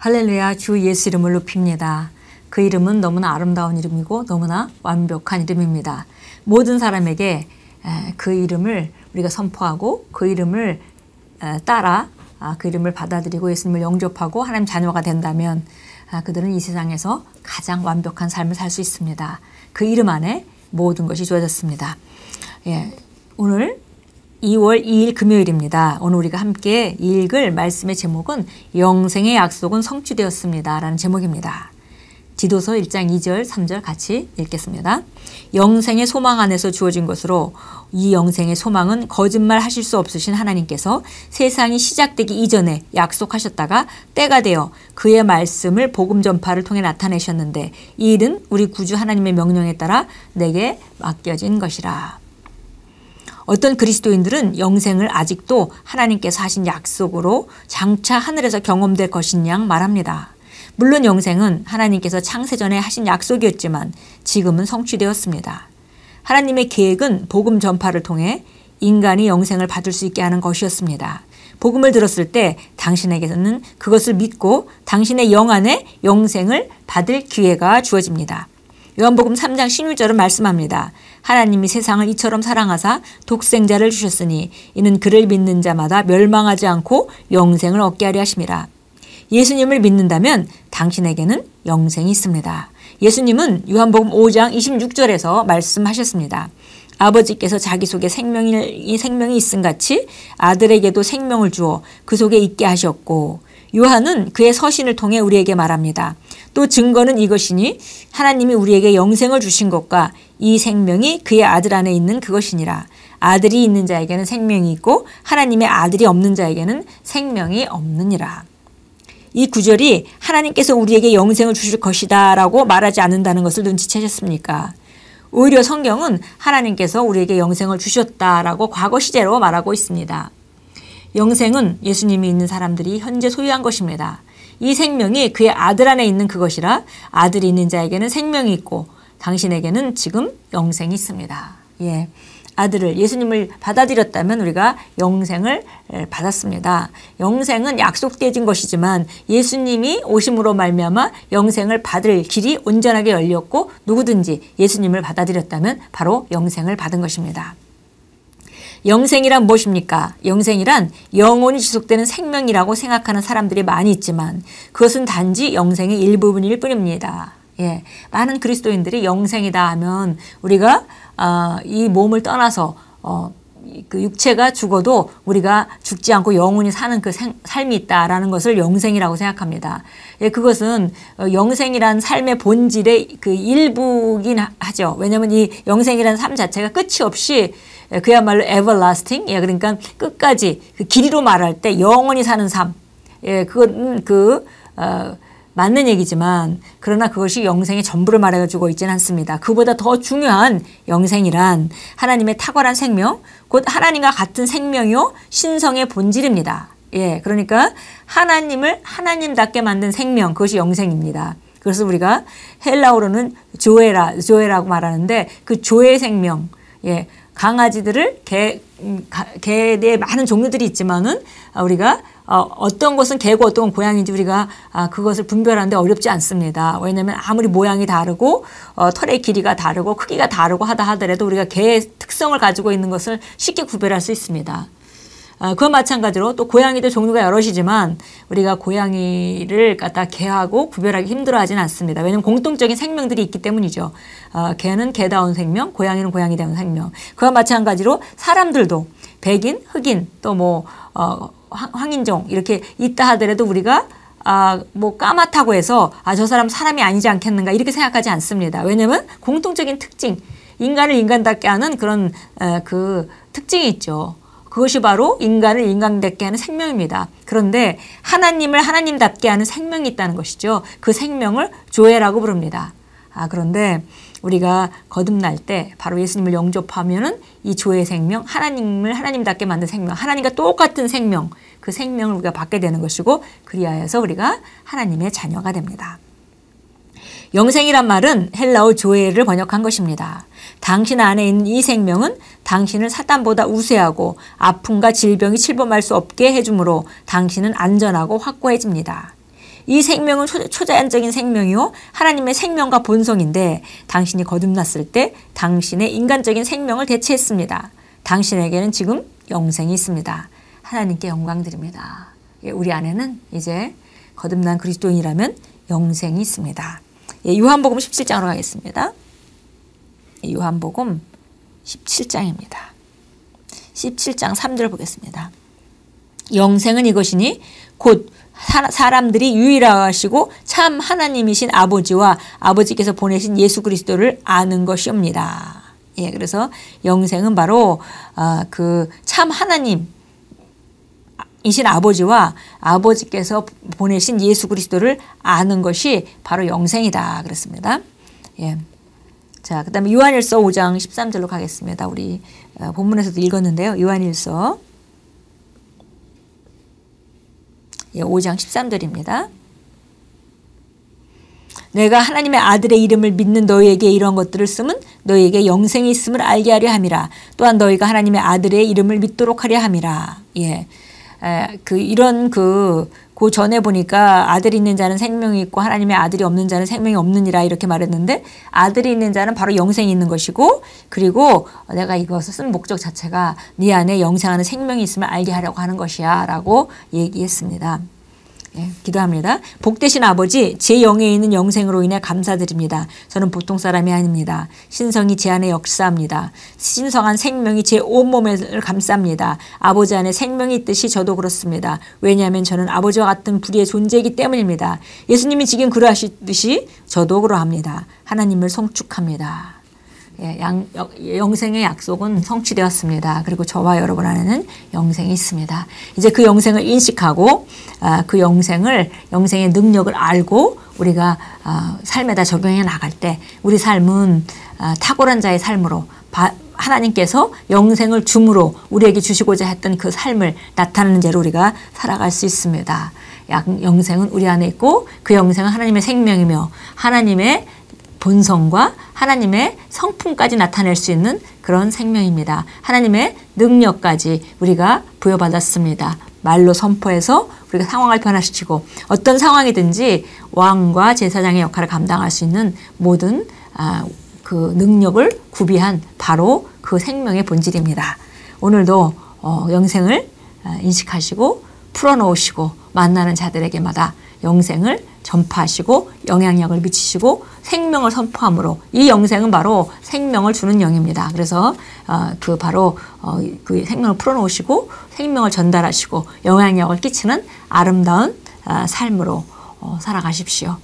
할렐루야, 주 예수 이름을 높입니다. 그 이름은 너무나 아름다운 이름이고 너무나 완벽한 이름입니다. 모든 사람에게 그 이름을 우리가 선포하고 그 이름을 따라 그 이름을 받아들이고 예수님을 영접하고 하나님 자녀가 된다면 그들은 이 세상에서 가장 완벽한 삶을 살 수 있습니다. 그 이름 안에 모든 것이 주어졌습니다. 오늘 2월 2일 금요일입니다. 오늘 우리가 함께 읽을 말씀의 제목은 영생의 약속은 성취되었습니다 라는 제목입니다. 디도서 1장 2절 3절 같이 읽겠습니다. 영생의 소망 안에서 주어진 것으로 이 영생의 소망은 거짓말 하실 수 없으신 하나님께서 세상이 시작되기 이전에 약속하셨다가 때가 되어 그의 말씀을 복음 전파를 통해 나타내셨는데 이 일은 우리 구주 하나님의 명령에 따라 내게 맡겨진 것이라. 어떤 그리스도인들은 영생을 아직도 하나님께서 하신 약속으로 장차 하늘에서 경험될 것인 양 말합니다. 물론 영생은 하나님께서 창세전에 하신 약속이었지만 지금은 성취되었습니다. 하나님의 계획은 복음 전파를 통해 인간이 영생을 받을 수 있게 하는 것이었습니다. 복음을 들었을 때 당신에게는 그것을 믿고 당신의 영 안에 영생을 받을 기회가 주어집니다. 요한복음 3장 16절은 말씀합니다. 하나님이 세상을 이처럼 사랑하사 독생자를 주셨으니 이는 그를 믿는 자마다 멸망하지 않고 영생을 얻게 하려 하심이라. 예수님을 믿는다면 당신에게는 영생이 있습니다. 예수님은 요한복음 5장 26절에서 말씀하셨습니다. 아버지께서 자기 속에 생명이 있음같이 아들에게도 생명을 주어 그 속에 있게 하셨고 요한은 그의 서신을 통해 우리에게 말합니다. 또 증거는 이것이니 하나님이 우리에게 영생을 주신 것과 이 생명이 그의 아들 안에 있는 그것이니라. 아들이 있는 자에게는 생명이 있고 하나님의 아들이 없는 자에게는 생명이 없느니라. 이 구절이 하나님께서 우리에게 영생을 주실 것이다 라고 말하지 않는다는 것을 눈치채셨습니까? 오히려 성경은 하나님께서 우리에게 영생을 주셨다라고 과거 시제로 말하고 있습니다. 영생은 예수님이 있는 사람들이 현재 소유한 것입니다. 이 생명이 그의 아들 안에 있는 그것이라 아들이 있는 자에게는 생명이 있고 당신에게는 지금 영생이 있습니다. 아들을 예수님을 받아들였다면 우리가 영생을 받았습니다. 영생은 약속되어진 것이지만 예수님이 오심으로 말미암아 영생을 받을 길이 온전하게 열렸고 누구든지 예수님을 받아들였다면 바로 영생을 받은 것입니다. 영생이란 무엇입니까? 영생이란 영원히 지속되는 생명이라고 생각하는 사람들이 많이 있지만 그것은 단지 영생의 일부분일 뿐입니다. 많은 그리스도인들이 영생이다 하면 우리가 이 몸을 떠나서 그 육체가 죽어도 우리가 죽지 않고 영원히 사는 그 삶이 있다라는 것을 영생이라고 생각합니다. 그것은 영생이란 삶의 본질의 그 일부긴 하죠. 왜냐하면 이 영생이라는 삶 자체가 끝이 없이 그야말로 everlasting, 그러니까 끝까지 그 길이로 말할 때 영원히 사는 삶, 그건 맞는 얘기지만 그러나 그것이 영생의 전부를 말해주고 있지는 않습니다. 그보다 더 중요한 영생이란 하나님의 탁월한 생명, 곧 하나님과 같은 생명이요 신성의 본질입니다. 그러니까 하나님을 하나님답게 만든 생명, 그것이 영생입니다. 그래서 우리가 헬라어로는 조에라고 말하는데 그 조의 생명, 강아지들을 개의 많은 종류들이 있지만은 우리가 어떤 것은 개고 어떤 건 고양이인지 우리가 그것을 분별하는데 어렵지 않습니다. 왜냐하면 아무리 모양이 다르고 털의 길이가 다르고 크기가 다르고 하더라도 우리가 개의 특성을 가지고 있는 것을 쉽게 구별할 수 있습니다. 그와 마찬가지로 또 고양이도 종류가 여럿이지만 우리가 고양이를 갖다 개하고 구별하기 힘들어하지는 않습니다. 왜냐하면 공통적인 생명들이 있기 때문이죠. 개는 개다운 생명, 고양이는 고양이다운 생명. 그와 마찬가지로 사람들도 백인, 흑인, 또 황인종 이렇게 있다 하더라도 우리가 까맣다고 해서 저 사람 사람이 아니지 않겠는가 이렇게 생각하지 않습니다. 왜냐하면 공통적인 특징, 인간을 인간답게 하는 그런 그 특징이 있죠. 그것이 바로 인간을 인간답게 하는 생명입니다. 그런데 하나님을 하나님답게 하는 생명이 있다는 것이죠. 그 생명을 조에라고 부릅니다. 그런데 우리가 거듭날 때 바로 예수님을 영접하면은 이 조의 생명, 하나님을 하나님답게 만든 생명, 하나님과 똑같은 생명, 그 생명을 우리가 받게 되는 것이고 그리하여서 우리가 하나님의 자녀가 됩니다. 영생이란 말은 헬라어 조에를 번역한 것입니다. 당신 안에 있는 이 생명은 당신을 사탄보다 우세하고 아픔과 질병이 침범할 수 없게 해주므로 당신은 안전하고 확고해집니다. 이 생명은 초자연적인 생명이요 하나님의 생명과 본성인데 당신이 거듭났을 때 당신의 인간적인 생명을 대체했습니다. 당신에게는 지금 영생이 있습니다. 하나님께 영광 드립니다. 우리 안에는 이제 거듭난 그리스도인이라면 영생이 있습니다. 요한복음 17장으로 가겠습니다. 요한복음 17장입니다. 17장 3절 보겠습니다. 영생은 이것이니 곧 사람들이 유일하시고 참 하나님이신 아버지와 아버지께서 보내신 예수 그리스도를 아는 것이옵니다. 예, 그래서 영생은 바로 그 참 하나님이신 아버지와 아버지께서 보내신 예수 그리스도를 아는 것이 바로 영생이다 그랬습니다. 예. 자, 그다음에 요한일서 5장 13절로 가겠습니다. 우리 본문에서도 읽었는데요. 요한일서 5장 13절입니다. 내가 하나님의 아들의 이름을 믿는 너희에게 이런 것들을 쓰면 너희에게 영생이 있음을 알게 하려 함이라. 또한 너희가 하나님의 아들의 이름을 믿도록 하려 함이라. 예. 그 전에 보니까 아들이 있는 자는 생명이 있고 하나님의 아들이 없는 자는 생명이 없느니라 이렇게 말했는데 아들이 있는 자는 바로 영생이 있는 것이고 그리고 내가 이것을 쓴 목적 자체가 네 안에 영생하는 생명이 있음을 알게 하려고 하는 것이야 라고 얘기했습니다. 예, 기도합니다. 복되신 아버지, 제 영에 있는 영생으로 인해 감사드립니다. 저는 보통 사람이 아닙니다. 신성이 제 안에 역사합니다. 신성한 생명이 제 온몸을 감쌉니다. 아버지 안에 생명이 있듯이 저도 그렇습니다. 왜냐하면 저는 아버지와 같은 불의의 존재이기 때문입니다. 예수님이 지금 그러하시듯이 저도 그러합니다. 하나님을 성축합니다. 예, 영생의 약속은 성취되었습니다. 그리고 저와 여러분 안에는 영생이 있습니다. 이제 그 영생을 인식하고 그 영생의 능력을 알고 우리가 삶에다 적용해 나갈 때 우리 삶은 탁월한 자의 삶으로 하나님께서 영생을 줌으로 우리에게 주시고자 했던 그 삶을 나타내는 죄로 우리가 살아갈 수 있습니다. 영생은 우리 안에 있고 그 영생은 하나님의 생명이며 하나님의 본성과 하나님의 성품까지 나타낼 수 있는 그런 생명입니다. 하나님의 능력까지 우리가 부여받았습니다. 말로 선포해서 우리가 상황을 변화시키고 어떤 상황이든지 왕과 제사장의 역할을 감당할 수 있는 모든 그 능력을 구비한 바로 그 생명의 본질입니다. 오늘도 영생을 인식하시고 풀어놓으시고 만나는 자들에게마다 영생을 전파하시고 영향력을 미치시고 생명을 선포함으로 이 영생은 바로 생명을 주는 영입니다. 그래서 그 생명을 풀어놓으시고 생명을 전달하시고 영향력을 끼치는 아름다운 삶으로 살아가십시오.